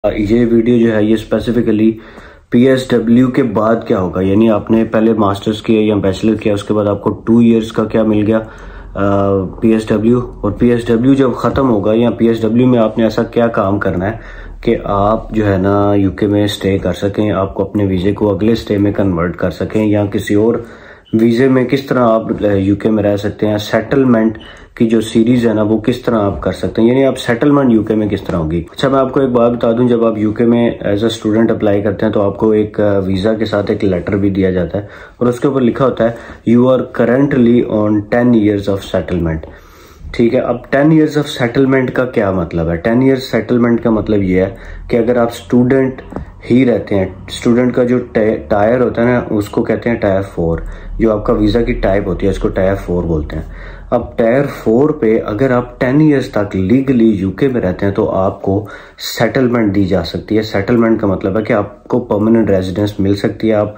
ये वीडियो जो है ये स्पेसिफिकली PSW के बाद क्या होगा, यानी आपने पहले मास्टर्स किया या बैचलर किया, उसके बाद आपको 2 इयर्स का क्या मिल गया PSW, और PSW जब ख़त्म होगा या PSW में आपने ऐसा क्या काम करना है कि आप जो है ना यूके में स्टे कर सकें, आपको अपने वीज़े को अगले स्टे में कन्वर्ट कर सकें या किसी और वीज़े में किस तरह आप यूके में रह सकते हैं। सेटलमेंट की जो सीरीज है ना वो किस तरह आप कर सकते हैं, यानी आप सेटलमेंट यूके में किस तरह होगी। अच्छा, मैं आपको एक बात बता दूं, जब आप यूके में एज अ स्टूडेंट अप्लाई करते हैं तो आपको एक वीज़ा के साथ एक लेटर भी दिया जाता है और उसके ऊपर लिखा होता है you are currently on 10 years of settlement. ठीक है, अब 10 ईयर्स ऑफ सेटलमेंट का क्या मतलब है? 10 ईयर्स सेटलमेंट का मतलब ये है कि अगर आप स्टूडेंट ही रहते हैं, स्टूडेंट का जो टायर होता है ना उसको कहते हैं टायर 4, जो आपका वीज़ा की टाइप होती है उसको टायर 4 बोलते हैं। अब टायर 4 पे अगर आप 10 ईयर्स तक लीगली यूके में रहते हैं तो आपको सेटलमेंट दी जा सकती है। सेटलमेंट का मतलब है कि आपको परमानेंट रेजिडेंस मिल सकती है। आप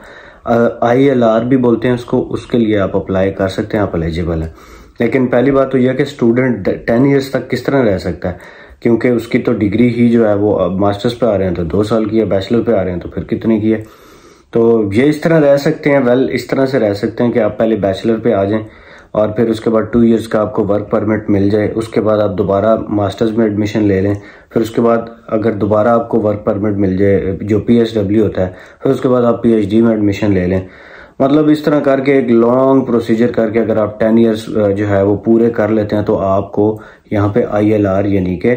ILR भी बोलते हैं उसको, उसके लिए आप अप्लाई कर सकते हैं, आप एलिजिबल हैं। लेकिन पहली बात तो यह है कि स्टूडेंट 10 ईयर्स तक किस तरह रह सकता है, क्योंकि उसकी तो डिग्री ही जो है वो अब मास्टर्स पे आ रहे हैं तो 2 साल की है, बैचलर पे आ रहे हैं तो फिर कितने की है। तो ये इस तरह रह सकते हैं, वेल इस तरह से रह सकते हैं कि आप पहले बैचलर पे आ जाएं और फिर उसके बाद 2 इयर्स का आपको वर्क परमिट मिल जाए, उसके बाद आप दोबारा मास्टर्स में एडमिशन ले लें, फिर उसके बाद अगर दोबारा आपको वर्क परमिट मिल जाए जो PSW होता है, फिर उसके बाद आप PhD में एडमिशन ले लें। मतलब इस तरह करके एक लॉन्ग प्रोसीजर करके अगर आप 10 इयर्स जो है वो पूरे कर लेते हैं तो आपको यहाँ पे ILR यानी कि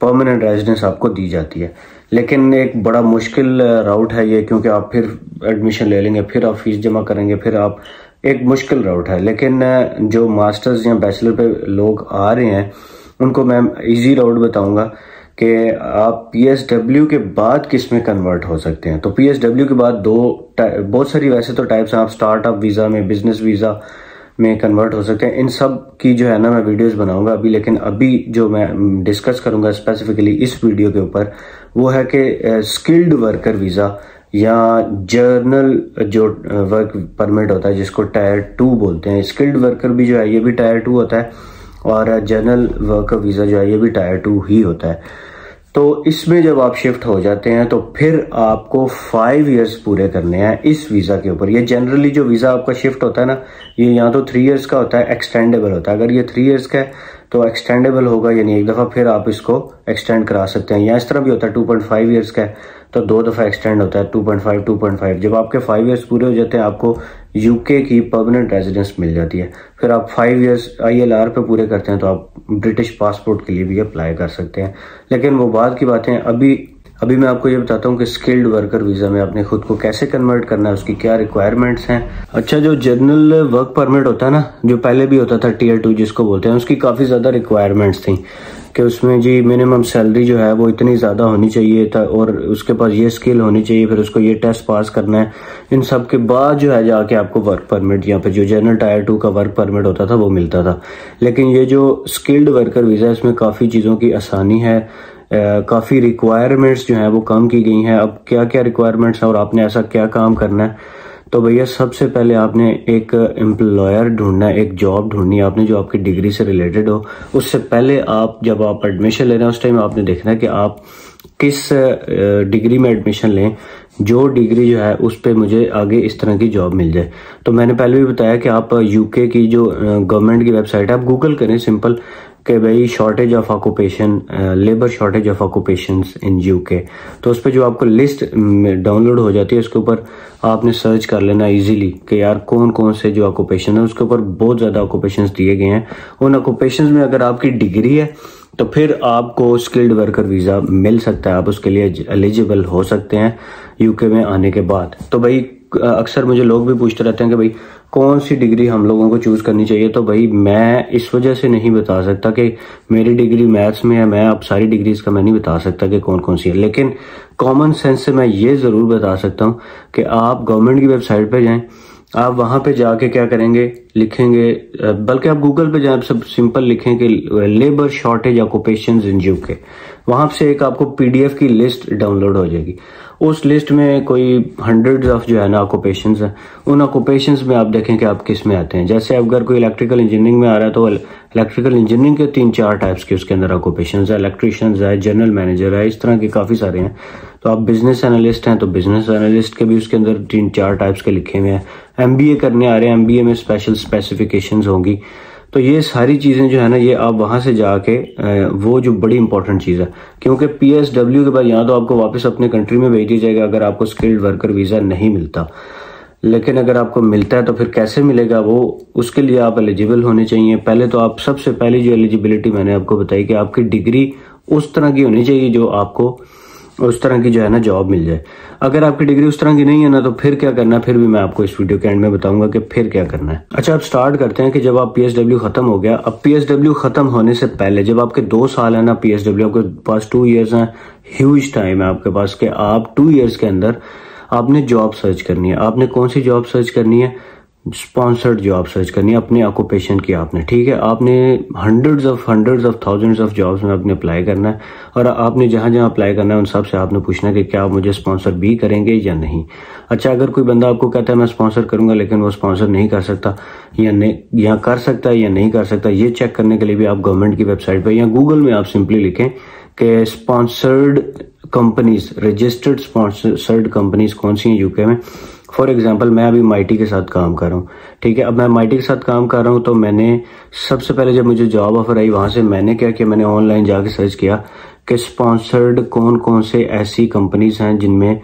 परमानेंट रेजिडेंस आपको दी जाती है। लेकिन एक बड़ा मुश्किल राउट है ये, क्योंकि आप फिर एडमिशन ले लेंगे, फिर आप फीस जमा करेंगे, फिर आप एक मुश्किल राउट है। लेकिन जो मास्टर्स या बैचलर पे लोग आ रहे हैं उनको मैं इजी राउट बताऊंगा कि आप PSW के बाद किस में कन्वर्ट हो सकते हैं। तो PSW के बाद बहुत सारी वैसे तो टाइप्स हैं, आप स्टार्टअप वीज़ा में, बिजनेस वीज़ा में कन्वर्ट हो सकते हैं। इन सब की जो है ना मैं वीडियोस बनाऊंगा अभी, लेकिन अभी जो मैं डिस्कस करूंगा स्पेसिफिकली इस वीडियो के ऊपर वो है कि स्किल्ड वर्कर वीज़ा या जर्नल जो वर्क परमिट होता है जिसको टायर 2 बोलते हैं। स्किल्ड वर्कर भी जो है ये भी टायर 2 होता है और जनरल वर्कर वीज़ा जो है ये भी टायर 2 ही होता है। तो इसमें जब आप शिफ्ट हो जाते हैं तो फिर आपको 5 इयर्स पूरे करने हैं इस वीज़ा के ऊपर। ये जनरली जो वीज़ा आपका शिफ्ट होता है ना ये या तो 3 इयर्स का होता है, एक्सटेंडेबल होता है। अगर ये 3 इयर्स का है तो एक्सटेंडेबल होगा, यानी एक दफ़ा फिर आप इसको एक्सटेंड करा सकते हैं। या इस तरह भी होता है 2.5 इयर्स का है तो 2 दफ़ा एक्सटेंड होता है 2.5। जब आपके 5 इयर्स पूरे हो जाते हैं आपको यूके की परमानेंट रेजिडेंस मिल जाती है। फिर आप 5 इयर्स ILR पे पूरे करते हैं तो आप ब्रिटिश पासपोर्ट के लिए भी अप्लाई कर सकते हैं। लेकिन वो बाद की बातें, अभी मैं आपको ये बताता हूँ कि स्किल्ड वर्कर वीज़ा में आपने खुद को कैसे कन्वर्ट करना है, उसकी क्या रिक्वायरमेंट्स हैं। अच्छा, जो जनरल वर्क परमिट होता है ना, जो पहले भी होता था टियर 2 जिसको बोलते हैं, उसकी काफ़ी ज़्यादा रिक्वायरमेंट्स थी कि उसमें जी मिनिमम सैलरी जो है वो इतनी ज़्यादा होनी चाहिए था और उसके पास ये स्किल होनी चाहिए, फिर उसको ये टेस्ट पास करना है। इन सब के बाद जो है जाके आपको वर्क परमिट या फिर जो जनरल टायर 2 का वर्क परमिट होता था वो मिलता था। लेकिन ये जो स्किल्ड वर्कर वीज़ा इसमें काफ़ी चीज़ों की आसानी है, काफ़ी रिक्वायरमेंट्स जो हैं वो कम की गई हैं। अब क्या क्या रिक्वायरमेंट्स हैं और आपने ऐसा क्या काम करना है, तो भैया सबसे पहले आपने एक एम्प्लॉयर ढूंढना है, एक जॉब ढूंढनी है आपने जो आपकी डिग्री से रिलेटेड हो। उससे पहले आप जब आप एडमिशन ले रहे हैं उस टाइम आपने देखना है कि आप किस डिग्री में एडमिशन लें, जो डिग्री जो है उस पर मुझे आगे इस तरह की जॉब मिल जाए। तो मैंने पहले भी बताया कि आप यूके की जो गवर्नमेंट की वेबसाइट है आप गूगल करें सिंपल कि भाई shortage of occupation, labour shortage of occupations in UK. तो उस पर जो आपको लिस्ट डाउनलोड हो जाती है उसके ऊपर आपने सर्च कर लेना इजीली कि यार कौन कौन से जो ऑक्यूपेशन है, उसके ऊपर बहुत ज़्यादा ऑक्यूपेशंस दिए गए हैं। उन ऑक्यूपेशंस में अगर आपकी डिग्री है तो फिर आपको स्किल्ड वर्कर वीज़ा मिल सकता है, आप उसके लिए एलिजिबल हो सकते हैं यूके में आने के बाद। तो भाई अक्सर मुझे लोग भी पूछते रहते हैं कि भाई कौन सी डिग्री हम लोगों को चूज़ करनी चाहिए। तो भाई मैं इस वजह से नहीं बता सकता कि मेरी डिग्री मैथ्स में है, मैं अब सारी डिग्रीज का मैं नहीं बता सकता कि कौन कौन सी है। लेकिन कॉमन सेंस से मैं ये ज़रूर बता सकता हूँ कि आप गवर्नमेंट की वेबसाइट पे जाएं, आप वहां पे जाके क्या करेंगे, लिखेंगे, बल्कि आप गूगल पे जाए सब सिंपल लिखें कि labour shortage occupations in UK, वहां से एक आपको पीडीएफ की लिस्ट डाउनलोड हो जाएगी। उस लिस्ट में कोई हंड्रेड्स ऑफ जो है ना ऑक्यूपेशंस हैं, उन ऑक्यूपेशंस में आप देखें कि आप किस में आते हैं। जैसे अगर कोई इलेक्ट्रिकल इंजीनियरिंग में आ रहा है तो इलेक्ट्रिकल इंजीनियरिंग के 3-4 टाइप्स के उसके अंदर ऑक्यूपेशंस है, इलेक्ट्रिशियंस है, जनरल मैनेजर है, इस तरह के काफी सारे हैं। तो आप बिजनेस एनालिस्ट हैं तो बिजनेस एनालिस्ट के भी उसके अंदर 3-4 टाइप्स के लिखे हुए हैं। एमबीए करने आ रहे हैं, एमबीए में स्पेशल स्पेसिफिकेशंस होंगी। तो ये सारी चीजें जो है ना, ये आप वहां से जाके वो जो बड़ी इंपॉर्टेंट चीज है, क्योंकि पीएसडब्ल्यू के बाद यहाँ तो आपको वापस अपने कंट्री में भेज दिया जाएगा अगर आपको स्किल्ड वर्कर वीजा नहीं मिलता। लेकिन अगर आपको मिलता है तो फिर कैसे मिलेगा वो, उसके लिए आप एलिजिबल होने चाहिए। पहले तो आप सबसे पहली जो एलिजिबिलिटी मैंने आपको बताई कि आपकी डिग्री उस तरह की होनी चाहिए जो आपको उस तरह की जो है ना जॉब मिल जाए। अगर आपकी डिग्री उस तरह की नहीं है ना, तो फिर क्या करना है, फिर भी मैं आपको इस वीडियो के एंड में बताऊंगा कि फिर क्या करना है। अच्छा, अब स्टार्ट करते हैं कि जब आप पीएसडब्ल्यू खत्म हो गया, अब पीएसडब्ल्यू खत्म होने से पहले जब आपके 2 साल है ना पीएसडब्ल्यू, आपके पास 2 इयर्स हैं, ह्यूज टाइम है आपके पास कि आप 2 इयर्स के अंदर आपने जॉब सर्च करनी है। आपने कौन सी जॉब सर्च करनी है? स्पॉन्सर्ड जॉब सर्च करनी है अपने ऑक्यूपेशन की आपने, ठीक है। आपने hundreds of thousands of jobs में आपने अप्लाई करना है, और आपने जहां जहां अप्लाई करना है उन सब से आपने पूछना है कि क्या आप मुझे स्पॉन्सर भी करेंगे या नहीं। अच्छा, अगर कोई बंदा आपको कहता है मैं स्पॉन्सर करूंगा, लेकिन वो स्पॉन्सर नहीं कर सकता या नहीं, या कर सकता है या नहीं कर सकता, ये चेक करने के लिए भी आप गवर्नमेंट की वेबसाइट पर या गूगल में आप सिंपली लिखें कि sponsored companies, registered sponsored companies कौन सी हैं यूके में। फॉर एग्जाम्पल मैं अभी माइटी के साथ काम कर रहा हूँ, ठीक है। अब मैं माइटी के साथ काम कर रहा हूँ तो मैंने सबसे पहले जब मुझे जॉब ऑफर आई, वहां से मैंने क्या किया, मैंने ऑनलाइन जाके सर्च किया कि स्पॉन्सर्ड कौन कौन से ऐसी कंपनीज हैं जिनमें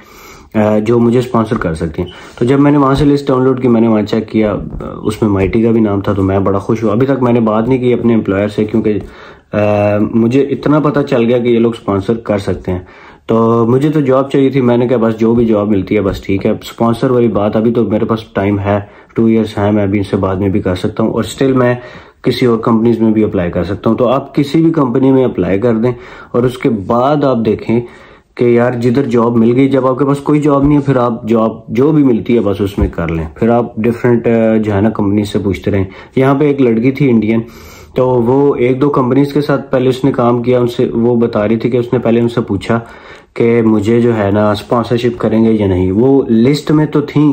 जो मुझे स्पॉन्सर कर सकती हैं। तो जब मैंने वहां से लिस्ट डाउनलोड की, मैंने वहां चेक किया, उसमें माइटी का भी नाम था, तो मैं बड़ा खुश हुआ। अभी तक मैंने बात नहीं की अपने एम्प्लॉयर से, क्योंकि मुझे इतना पता चल गया कि ये लोग स्पॉन्सर कर सकते हैं। तो मुझे तो जॉब चाहिए थी, मैंने कहा बस जो भी जॉब मिलती है बस ठीक है। स्पॉन्सर वाली बात, अभी तो मेरे पास टाइम है, 2 इयर्स है, मैं अभी इनसे बाद में भी कर सकता हूँ, और स्टिल मैं किसी और कंपनीज में भी अप्लाई कर सकता हूँ। तो आप किसी भी कंपनी में अप्लाई कर दें, और उसके बाद आप देखें कि यार जिधर जॉब मिल गई, जब आपके पास कोई जॉब नहीं है फिर आप जॉब जो भी मिलती है बस उसमें कर लें। फिर आप डिफरेंट जो है ना कंपनी से पूछते रहें। यहाँ पे एक लड़की थी इंडियन, तो वो 1-2 कंपनीज के साथ पहले उसने काम किया, उनसे वो बता रही थी कि उसने पहले उनसे पूछा कि मुझे जो है ना स्पॉन्सरशिप करेंगे या नहीं। वो लिस्ट में तो थी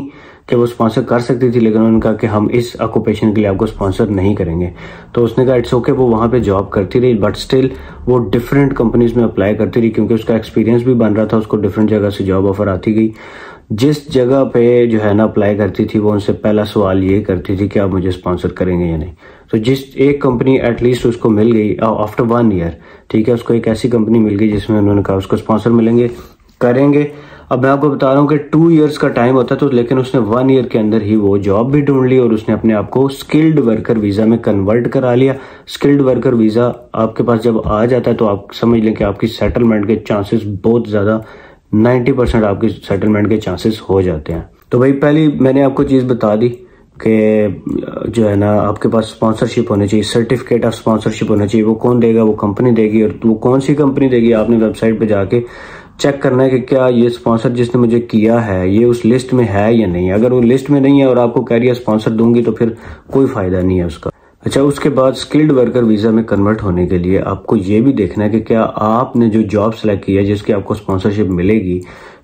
कि वो स्पॉन्सर कर सकती थी, लेकिन उन्होंने कहा कि हम इस ऑक्यूपेशन के लिए आपको स्पॉन्सर नहीं करेंगे। तो उसने कहा इट्स ओके, वो वहां पे जॉब करती रही, बट स्टिल वो डिफरेंट कंपनीज में अप्लाई करती रही, क्योंकि उसका एक्सपीरियंस भी बन रहा था, उसको डिफरेंट जगह से जॉब ऑफर आती गई। जिस जगह पे जो है ना अप्लाई करती थी, वो उनसे पहला सवाल ये करती थी कि आप मुझे स्पॉन्सर करेंगे या नहीं। तो जिस एक कंपनी एटलीस्ट उसको मिल गई आफ्टर 1 ईयर, ठीक है, उसको एक ऐसी कंपनी मिल गई जिसमें उन्होंने कहा उसको स्पॉन्सर मिलेंगे, करेंगे। अब मैं आपको बता रहा हूँ कि 2 इयर्स का टाइम होता है, तो लेकिन उसने 1 ईयर के अंदर ही वो जॉब भी ढूंढ ली, और उसने अपने आप को स्किल्ड वर्कर वीजा में कन्वर्ट करा लिया। स्किल्ड वर्कर वीजा आपके पास जब आ जाता है तो आप समझ लें कि आपकी सेटलमेंट के चांसेस बहुत ज्यादा, 90% आपकी सेटलमेंट के चांसेस हो जाते हैं। तो भाई पहली मैंने आपको चीज बता दी कि जो है ना आपके पास स्पॉन्सरशिप होनी चाहिए, सर्टिफिकेट ऑफ स्पॉन्सरशिप होना चाहिए। वो कौन देगा? वो कंपनी देगी, और वो कौन सी कंपनी देगी आपने वेबसाइट पे जाके चेक करना है कि क्या ये स्पॉन्सर जिसने मुझे किया है ये उस लिस्ट में है या नहीं। अगर वो लिस्ट में नहीं है और आपको कह रही है स्पॉन्सर दूंगी, तो फिर कोई फायदा नहीं है उसका। अच्छा, उसके बाद स्किल्ड वर्कर वीजा में कन्वर्ट होने के लिए आपको ये भी देखना है कि क्या आपने जो जॉब सेलेक्ट की है जिसकी आपको स्पॉन्सरशिप मिलेगी,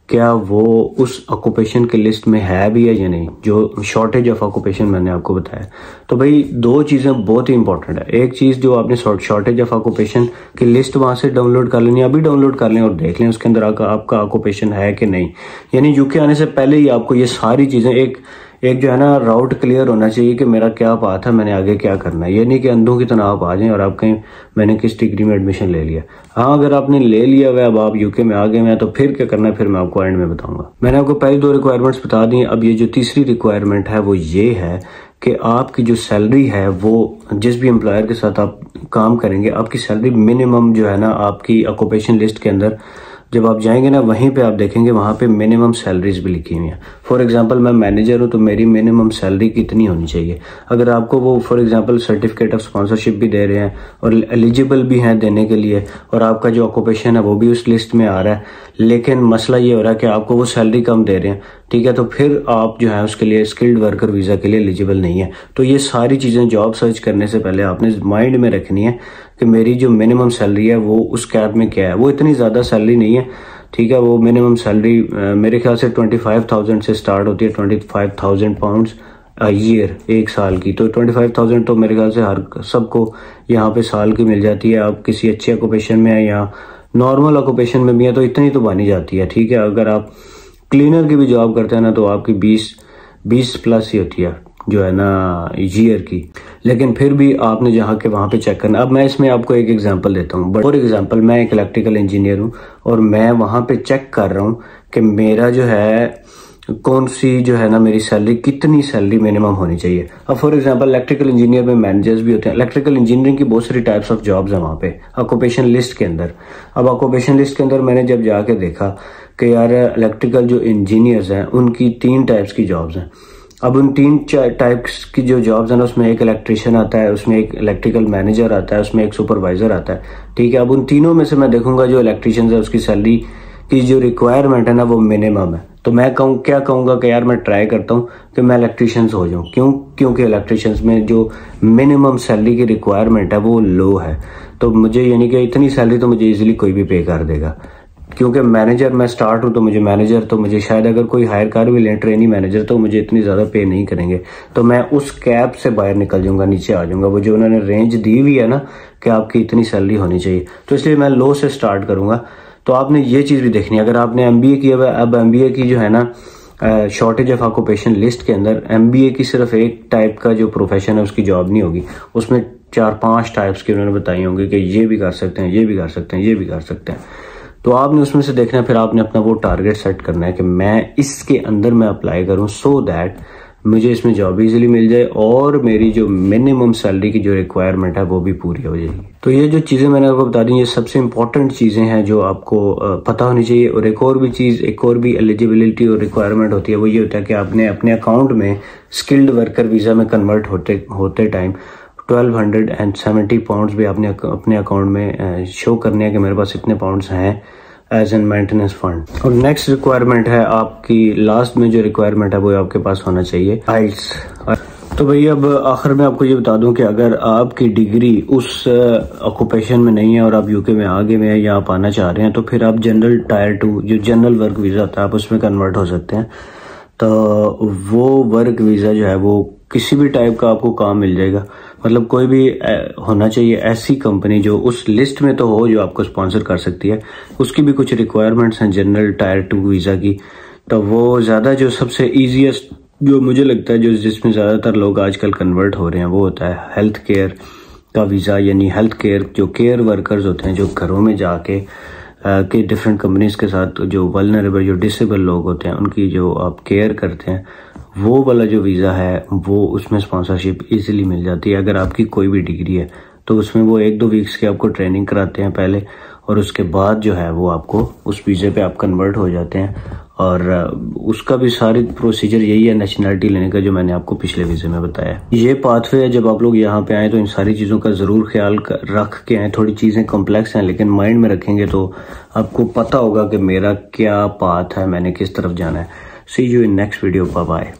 क्या वो उस ऑक्यूपेशन के लिस्ट में है भी है या नहीं, जो शॉर्टेज ऑफ ऑक्यूपेशन मैंने आपको बताया। तो भाई 2 चीजें बहुत ही इंपॉर्टेंट है। एक चीज जो आपने शॉर्टेज ऑफ ऑक्यूपेशन की लिस्ट वहां से डाउनलोड कर लेनी, अभी डाउनलोड कर लें और देख लें उसके अंदर आपका ऑक्यूपेशन है कि नहीं। यानी यूके आने से पहले ही आपको ये सारी चीजें एक जो है ना राउट क्लियर होना चाहिए कि मेरा क्या पाथ है, मैंने आगे क्या करना है। ये नहीं कि अंधों की तरह आप आ जाएं और आप कहें मैंने किस डिग्री में एडमिशन ले लिया। हाँ, अगर आपने ले लिया हुआ, अब आप यूके में आ गए हैं, तो फिर क्या करना है फिर मैं आपको एंड में बताऊंगा। मैंने आपको पहली 2 रिक्वायरमेंट्स बता दी। अब ये जो तीसरी रिक्वायरमेंट है वो ये है कि आपकी जो सैलरी है, वो जिस भी एम्प्लॉयर के साथ आप काम करेंगे, आपकी सैलरी मिनिमम जो है ना आपकी ऑक्यूपेशन लिस्ट के अंदर जब आप जाएंगे ना, वहीं पे आप देखेंगे वहां पे मिनिमम सैलरीज भी लिखी हुई हैं। फॉर एग्जांपल मैं मैनेजर हूं तो मेरी मिनिमम सैलरी कितनी होनी चाहिए। अगर आपको वो for example certificate of sponsorship भी दे रहे हैं और एलिजिबल भी हैं देने के लिए, और आपका जो ऑक्यूपेशन है वो भी उस लिस्ट में आ रहा है, लेकिन मसला ये हो रहा है कि आपको वो सैलरी कम दे रहे हैं, ठीक है, तो फिर आप जो है उसके लिए स्किल्ड वर्कर वीज़ा के लिए एलिजिबल नहीं है। तो ये सारी चीज़ें जॉब सर्च करने से पहले आपने माइंड में रखनी है कि मेरी जो मिनिमम सैलरी है वो उस कैप में क्या है। वो इतनी ज़्यादा सैलरी नहीं है, ठीक है, वो मिनिमम सैलरी मेरे ख्याल से 25,000 से स्टार्ट होती है, 25,000 पाउंड्स ईयर, एक साल की। तो 25,000 तो मेरे ख्याल से हर सबको यहाँ पे साल की मिल जाती है। आप किसी अच्छे ऑक्यूपेशन में है या नॉर्मल ऑक्यूपेशन में भी है तो इतनी तो बनी जाती है, ठीक है। अगर आप क्लीनर की भी जॉब करते हैं ना तो आपकी 20 प्लस ही होती है जो है ना ईयर की। लेकिन फिर भी आपने जहाँ के वहाँ पे चेक करना। अब मैं इसमें आपको एक एग्जांपल देता हूँ। फॉर एग्जांपल मैं एक इलेक्ट्रिकल इंजीनियर हूँ और मैं वहाँ पे चेक कर रहा हूँ कि मेरा जो है कौन सी जो है ना मेरी सैलरी, कितनी सैलरी मिनिमम होनी चाहिए। अब फॉर एग्जांपल इलेक्ट्रिकल इंजीनियर में मैनेजर्स भी होते हैं। इलेक्ट्रिकल इंजीनियरिंग की बहुत सारी टाइप्स ऑफ जॉब्स हैं वहाँ पे ऑक्यूपेशन लिस्ट के अंदर। अब ऑक्यूपेशन लिस्ट के अंदर मैंने जब जाके देखा कि यार इलेक्ट्रिकल जो इंजीनियर्स हैं उनकी 3 टाइप्स की जॉब्स हैं। अब उन 3 टाइप्स की जो जॉब्स हैं ना उसमें एक इलेक्ट्रिशियन आता है, उसमें एक इलेक्ट्रिकल मैनेजर आता है, उसमें एक सुपरवाइजर आता है, ठीक है। अब उन तीनों में से मैं देखूंगा जो इलेक्ट्रिशियन है उसकी सैलरी की जो रिक्वायरमेंट है ना वो मिनिमम है। तो मैं क्या कहूँगा कि यार मैं ट्राई करता हूँ कि मैं इलेक्ट्रिशियंस हो जाऊँ। क्योंकि इलेक्ट्रिशियंस में जो मिनिमम सैलरी की रिक्वायरमेंट है वो लो है। तो मुझे यानी कि इतनी सैलरी तो मुझे इजीली कोई भी पे कर देगा। क्योंकि मैनेजर मैं स्टार्ट हूँ तो मुझे शायद अगर कोई हायर कर भी लें ट्रेनी मैनेजर तो मुझे इतनी ज़्यादा पे नहीं करेंगे। तो मैं उस कैप से बाहर निकल जाऊँगा, नीचे आ जाऊँगा। वो जो उन्होंने रेंज दी हुई है ना कि आपकी इतनी सैलरी होनी चाहिए, तो इसलिए मैं लो से स्टार्ट करूँगा। तो आपने ये चीज़ भी देखनी है। अगर आपने MBA किया हुआ है, अब MBA की जो है ना शॉर्टेज ऑफ ऑक्यूपेशन लिस्ट के अंदर MBA की सिर्फ एक टाइप का जो प्रोफेशन है उसकी जॉब नहीं होगी, उसमें 4-5 टाइप्स की उन्होंने बताई होंगी कि ये भी कर सकते हैं, ये भी कर सकते हैं, ये भी कर सकते हैं। तो आपने उसमें से देखना है, फिर आपने अपना वो टारगेट सेट करना है कि मैं इसके अंदर मैं अप्लाई करूं सो दैट मुझे इसमें जॉब इजीली मिल जाए और मेरी जो मिनिमम सैलरी की जो रिक्वायरमेंट है वो भी पूरी हो जाएगी। तो ये जो चीज़ें मैंने आपको बता दी ये सबसे इंपॉर्टेंट चीज़ें हैं जो आपको पता होनी चाहिए। और एक और भी एलिजिबिलिटी और रिक्वायरमेंट होती है, वो ये होता है कि आपने अपने अकाउंट में स्किल्ड वर्कर वीज़ा में कन्वर्ट होते टाइम 1270 पाउंड्स भी आपने अपने अकाउंट में शो करने हैं कि मेरे पास इतने पाउंड्स हैं एज एन मेंटेनेंस फंड। और नेक्स्ट रिक्वायरमेंट है आपकी, लास्ट में जो रिक्वायरमेंट है वो आपके पास होना चाहिए आइल्स। तो भैया अब आखिर में आपको ये बता दूं कि अगर आपकी डिग्री उस ऑक्यूपेशन में नहीं है और आप यूके में आगे में है या आप आना चाह रहे हैं तो फिर आप जनरल टायर 2 जो जनरल वर्क वीज़ा होता है आप उसमें कन्वर्ट हो सकते हैं। तो वो वर्क वीज़ा जो है वो किसी भी टाइप का आपको काम मिल जाएगा। मतलब कोई भी होना चाहिए ऐसी कंपनी जो उस लिस्ट में तो हो जो आपको स्पॉन्सर कर सकती है। उसकी भी कुछ रिक्वायरमेंट्स हैं जनरल टायर 2 वीज़ा की। तो वो ज़्यादा जो सबसे ईजीएस्ट जो मुझे लगता है जो जिसमें ज़्यादातर लोग आजकल कन्वर्ट हो रहे हैं वो होता है हेल्थ केयर का वीज़ा। यानी हेल्थ केयर जो केयर वर्कर्स होते हैं जो घरों में जाके कि डिफरेंट कंपनीज के साथ जो वल्नरेबल जो डिसेबल लोग होते हैं उनकी जो आप केयर करते हैं वो वाला जो वीज़ा है वो उसमें स्पॉन्सरशिप इजीली मिल जाती है। अगर आपकी कोई भी डिग्री है तो उसमें वो 1-2 वीक्स की आपको ट्रेनिंग कराते हैं पहले और उसके बाद जो है वो आपको उस वीज़े पे आप कन्वर्ट हो जाते हैं। और उसका भी सारी प्रोसीजर यही है नेशनलिटी लेने का जो मैंने आपको पिछले वीज़े में बताया। ये पाथवे है, जब आप लोग यहाँ पे आए तो इन सारी चीज़ों का ज़रूर ख्याल रख के आए। थोड़ी चीज़ें कॉम्प्लेक्स हैं लेकिन माइंड में रखेंगे तो आपको पता होगा कि मेरा क्या पाथ है, मैंने किस तरफ जाना है। See you in next video, bye bye.